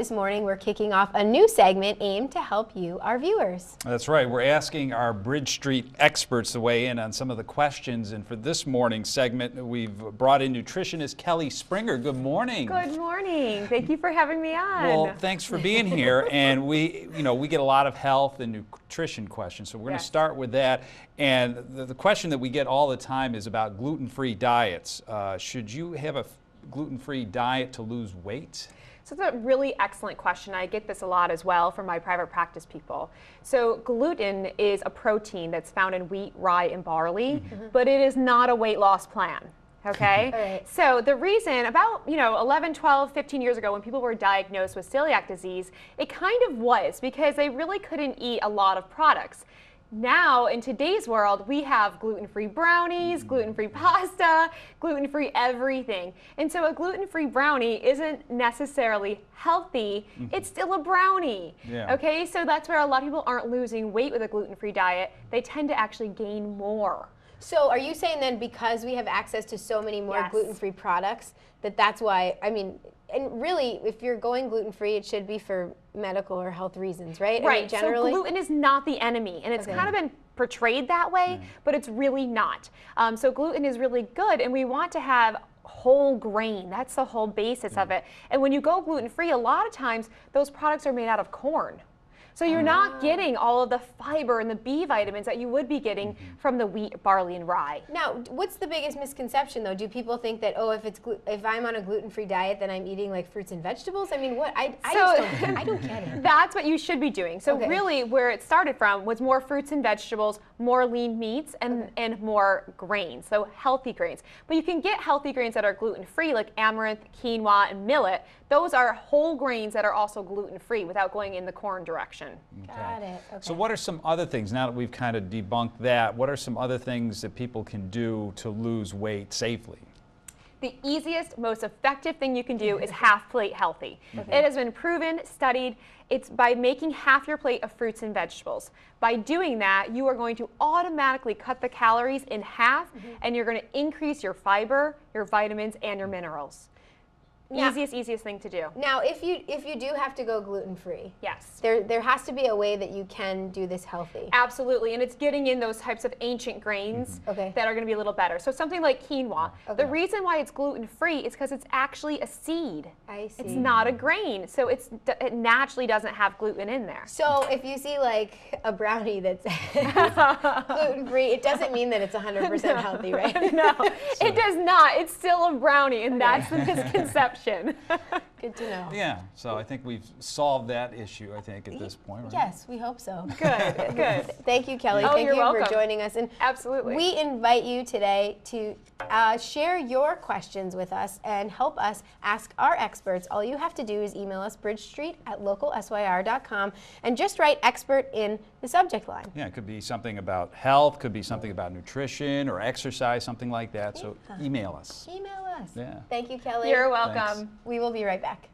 This morning we're kicking off a new segment aimed to help you, our viewers. That's right. We're asking our Bridge Street experts to weigh in on some of the questions. And for this morning's segment, we've brought in nutritionist Kelly Springer. Good morning. Good morning. Thank you for having me on. Well, thanks for being here. And we get a lot of health and nutrition questions, so we're going to start with that. And the question that we get all the time is about gluten-free diets. Should you have a gluten-free diet to lose weight? So that's a really excellent question. I get this a lot as well from my private practice people. So gluten is a protein that's found in wheat, rye, and barley, but it is not a weight loss plan. Okay? Right. So the reason about 11, 12, 15 years ago when people were diagnosed with celiac disease, it kind of was because they really couldn't eat a lot of products. Now, in today's world, we have gluten-free brownies, gluten-free pasta, gluten-free everything. And so a gluten-free brownie isn't necessarily healthy, it's still a brownie. Yeah. Okay, so that's where a lot of people aren't losing weight with a gluten-free diet. They tend to actually gain more. So are you saying then because we have access to so many more Yes. gluten-free products, that's why, and really, if you're going gluten-free, it should be for medical or health reasons, right? Right, Generally. so gluten is not the enemy, and it's kind of been portrayed that way, but it's really not. So gluten is really good, and we want to have whole grain. That's the whole basis of it. And when you go gluten-free, a lot of times those products are made out of corn. So you're not getting all of the fiber and the B vitamins that you would be getting from the wheat, barley, and rye. Now, what's the biggest misconception though? Do people think that, oh, if I'm on a gluten-free diet, then I'm eating like fruits and vegetables? I mean, what? I don't get it. That's what you should be doing. So Okay. really where it started from was more fruits and vegetables, more lean meats, and more grains, so healthy grains. But you can get healthy grains that are gluten-free like amaranth, quinoa, and millet. Those are whole grains that are also gluten-free without going in the corn direction. Got it. Okay. So what are some other things, now that we've kind of debunked that, what are some other things that people can do to lose weight safely? The easiest, most effective thing you can do is half plate healthy. It has been proven, studied. It's by making half your plate of fruits and vegetables. By doing that, you are going to automatically cut the calories in half, and you're going to increase your fiber, your vitamins, and your minerals. Now- Easiest thing to do. Now, if you do have to go gluten-free, Yes. there has to be a way that you can do this healthy. Absolutely, and it's getting in those types of ancient grains Okay. that are going to be a little better. So something like quinoa. Okay. The reason why it's gluten-free is because it's actually a seed. I see. It's not a grain, so it naturally doesn't have gluten in there. So if you see like a brownie that's gluten-free, it doesn't mean that it's 100% healthy, right? No, it does not. It's still a brownie, and that's the misconception. Good to know. Yeah, so I think we've solved that issue, I think, at this point, right? Yes, we hope so. Good, good. Thank you, Kelly. Oh, Thank you're you for welcome. joining us. And Absolutely. we invite you today to share your questions with us and help us ask our experts. All you have to do is email us bridgestreet@localsyr.com and just write expert in the subject line. Yeah, it could be something about health, could be something about nutrition or exercise, something like that. So email us. Email us. Yeah. Thank you, Kelly. You're welcome. Thanks. We will be right back.